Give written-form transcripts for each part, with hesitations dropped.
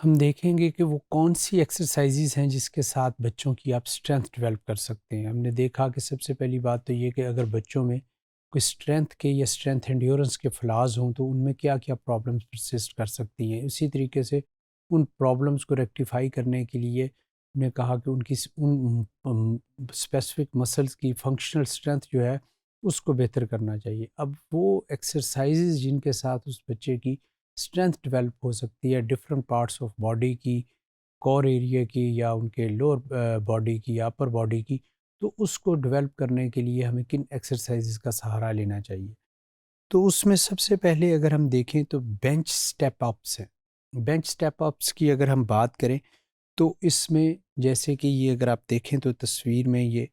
हम देखेंगे कि वो कौन सी एक्सरसाइजेज हैं जिसके साथ बच्चों की आप स्ट्रेंथ डेवलप कर सकते हैं। हमने देखा कि सबसे पहली बात तो ये कि अगर बच्चों में कोई स्ट्रेंथ के या स्ट्रेंथ एंड्योरेंस के फ्लॉज हों तो उनमें क्या-क्या प्रॉब्लम्स परसिस्ट कर सकती हैं। इसी तरीके से उन प्रॉब्लम्स को रेक्टिफ़ाई करने के लिए हमने कहा कि उनकी स्पेसिफिक मसल्स की फंक्शनल स्ट्रेंथ जो है उसको बेहतर करना चाहिए। अब वो एक्सरसाइजेज जिनके साथ उस बच्चे की स्ट्रेंथ डेवलप हो सकती है डिफरेंट पार्ट्स ऑफ बॉडी की, कोर एरिया की या उनके लोअर बॉडी की या अपर बॉडी की, तो उसको डेवलप करने के लिए हमें किन एक्सरसाइजेज का सहारा लेना चाहिए। तो उसमें सबसे पहले अगर हम देखें तो बेंच स्टेप अप्स हैं। बेंच स्टेप अप्स की अगर हम बात करें तो इसमें जैसे कि ये अगर आप देखें तो तस्वीर में ये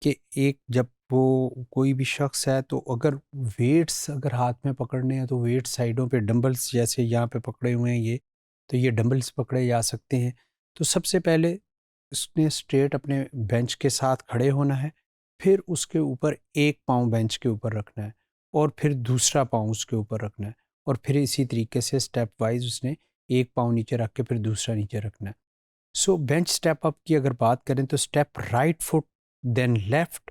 कि एक जब वो कोई भी शख्स है तो अगर वेट्स अगर हाथ में पकड़ने हैं तो वेट साइडों पे डंबल्स जैसे यहाँ पे पकड़े हुए हैं ये, तो ये डंबल्स पकड़े जा सकते हैं। तो सबसे पहले उसने स्ट्रेट अपने बेंच के साथ खड़े होना है, फिर उसके ऊपर एक पाँव बेंच के ऊपर रखना है और फिर दूसरा पाँव उसके ऊपर रखना है और फिर इसी तरीके से स्टेप वाइज उसने एक पाँव नीचे रख के फिर दूसरा नीचे रखना है। सो बेंच स्टेप अप की अगर बात करें तो step right foot then left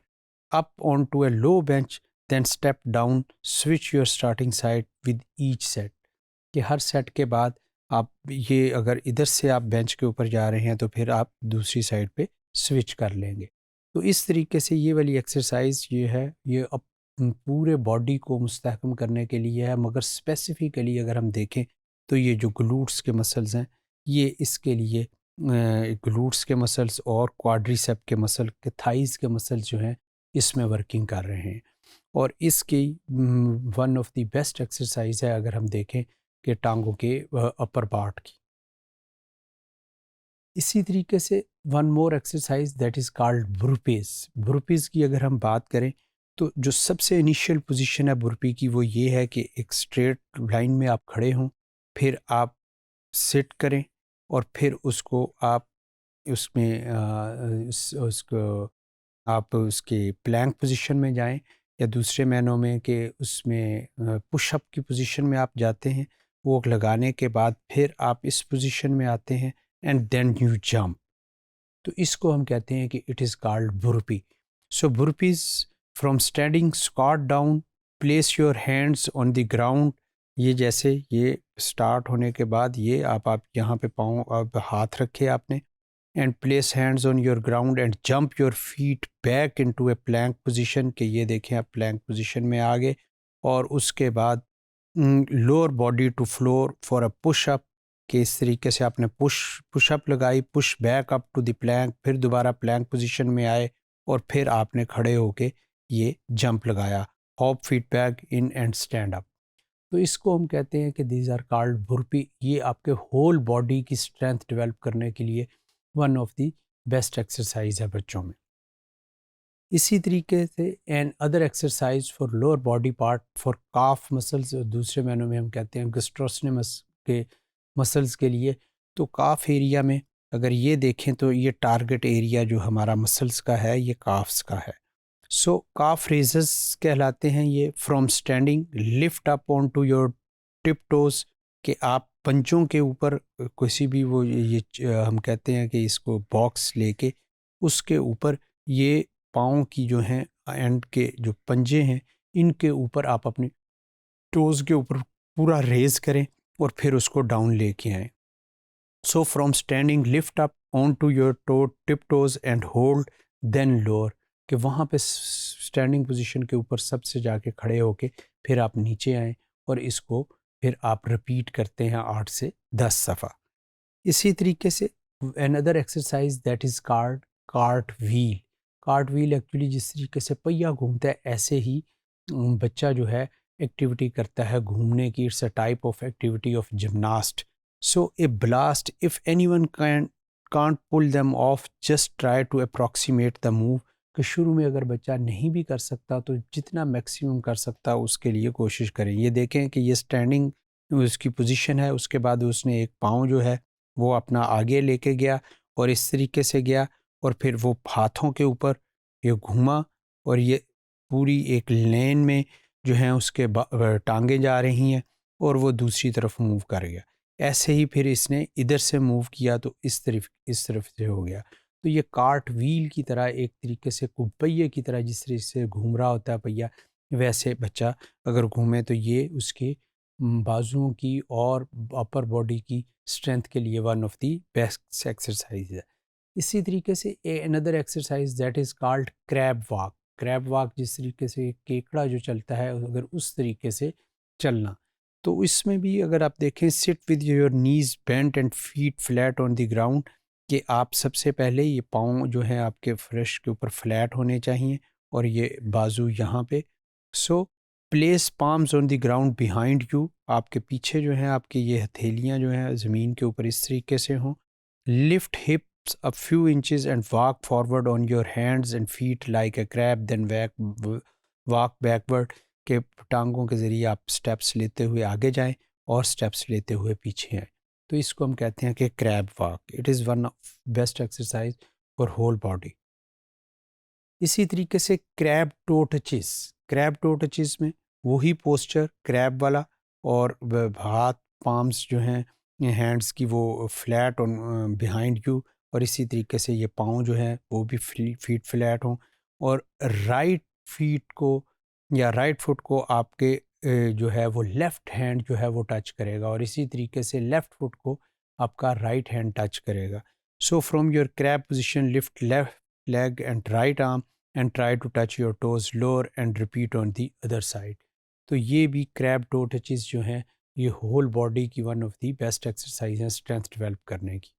up on to a low bench then step down switch your starting side with each set. कि हर सेट के बाद आप ये अगर इधर से आप बेंच के ऊपर जा रहे हैं तो फिर आप दूसरी साइड पे स्विच कर लेंगे। तो इस तरीके से ये वाली एक्सरसाइज ये है, ये अब पूरे बॉडी को मुस्तहकम करने के लिए है, मगर स्पेसिफिकली अगर हम देखें तो ये जो ग्लूट्स के मसल्स हैं ये इसके लिए ग्लूट्स के मसल्स और क्वाड्रिसेप के मसल के थाइज़ के मसल्स जो हैं इसमें वर्किंग कर रहे हैं। और इसकी one of the best exercise है अगर हम देखें कि टांगों के अपर पार्ट की। इसी तरीके से one more exercise that is called burpees. Burpees की अगर हम बात करें तो जो सबसे इनिशियल पोजीशन है बुरपी की वो ये है कि एक स्ट्रेट लाइन में आप खड़े हों, फिर आप सिट करें और फिर उसको आप उसमें उसको आप उसके प्लैंक पोजीशन में जाएं या दूसरे मायनों में कि उसमें पुशअप की पोजीशन में आप जाते हैं। वो लगाने के बाद फिर आप इस पोजीशन में आते हैं एंड देन यू जंप। तो इसको हम कहते हैं कि it is called burpee. So burpees from standing squat down place your hands on the ground. ये जैसे ये स्टार्ट होने के बाद ये आप यहाँ पे पाँव आप हाथ रखे आपने and place hands on your ground and jump your feet back into a plank position. के ये देखें आप प्लैंक पोजीशन में आ गए और उसके बाद lower body to floor for a push up. के इस तरीके से आपने पुशअप लगाई, push back up to the plank, फिर दोबारा प्लैंक पोजीशन में आए और फिर आपने खड़े होके ये जंप लगाया, hop feet back in and stand up. तो इसको हम कहते हैं कि दीज आर कॉल्ड बुरपी। ये आपके होल बॉडी की स्ट्रेंथ डेवलप करने के लिए one of the best exercise है बच्चों में। इसी तरीके से and other exercise for lower body part for calf muscles, दूसरे मायनों में हम कहते हैं गस्ट्रोसनेमस के मसल्स के लिए। तो काफ एरिया में अगर ये देखें तो ये टारगेट एरिया जो हमारा मसल्स का है ये काफ्स का है। सो काफ रेजर्स कहलाते हैं ये। From standing lift up on to your tip toes. कि आप पंचों के ऊपर किसी भी वो हम कहते हैं कि इसको बॉक्स लेके उसके ऊपर ये पाँव की जो हैं एंड के जो पंजे हैं इनके ऊपर आप अपनी टोज़ के ऊपर पूरा रेज़ करें और फिर उसको डाउन लेके आएँ। So from standing lift up on to your toe tip toes and hold then lower. कि वहाँ पे स्टैंडिंग पोजीशन के ऊपर सबसे जाके खड़े होके फिर आप नीचे आएँ और इसको फिर आप रिपीट करते हैं 8 से 10 दफ़ा। इसी तरीके से another exercise that is card cart wheel. Cart wheel actually जिस तरीके से पहिया घूमता है ऐसे ही बच्चा जो है एक्टिविटी करता है घूमने की। It's a type of activity of gymnast. So a blast if anyone can can't pull them off just try to approximate the move. कि शुरू में अगर बच्चा नहीं भी कर सकता तो जितना मैक्सिमम कर सकता उसके लिए कोशिश करें। ये देखें कि ये स्टैंडिंग उसकी पोजीशन है, उसके बाद उसने एक पाँव जो है वो अपना आगे लेके गया और इस तरीके से गया और फिर वो हाथों के ऊपर ये घूमा और ये पूरी एक लेन में जो है उसके टांगे जा रही हैं और वो दूसरी तरफ मूव कर गया। ऐसे ही फिर इसने इधर से मूव किया तो इस तरफ से हो गया। तो ये कार्ट व्हील की तरह एक तरीके से पहिए की तरह जिस तरह से घूम रहा होता है पहिया, वैसे बच्चा अगर घूमे तो ये उसके बाजुओं की और अपर बॉडी की स्ट्रेंथ के लिए one of the best exercise है। इसी तरीके से another exercise that is called crab walk. Crab walk जिस तरीके से केकड़ा जो चलता है अगर उस तरीके से चलना, तो इसमें भी अगर आप देखें sit with your knees bent and feet flat on the ground, कि आप सबसे पहले ये पाँव जो है आपके फ्रेश के ऊपर फ्लैट होने चाहिए और ये बाजू यहाँ पे। So place palms on the ground behind you, आपके पीछे जो है आपकी ये हथेलियाँ जो हैं ज़मीन के ऊपर इस तरीके से हों। Lift हिप्स a few inches and walk forward on your hands and feet like a crab, then walk backward, के टांगों के ज़रिए आप स्टेप्स लेते हुए आगे जाएं और स्टेप्स लेते हुए पीछे आएँ। तो इसको हम कहते हैं कि crab walk. It is one of best exercise for whole body. इसी तरीके से crab toe touches, crab toe touches में वही पोस्चर क्रैब वाला, और हाथ पाम्स जो हैं हैंड्स की वो फ्लैट ऑन बिहाइंड यू, और इसी तरीके से ये पाँव जो है वो भी फीट फ्लैट हों, और राइट फीट को या राइट फुट को आपके जो है वो लेफ़्ट हैंड जो है वो टच करेगा, और इसी तरीके से लेफ़्ट फुट को आपका राइट हैंड टच करेगा। So from your crab position lift left leg and right arm and try to touch your toes lower and repeat on the other side। तो ये भी क्रैब टो टचेस जो हैं ये whole body की one of the best exercise है strength develop करने की।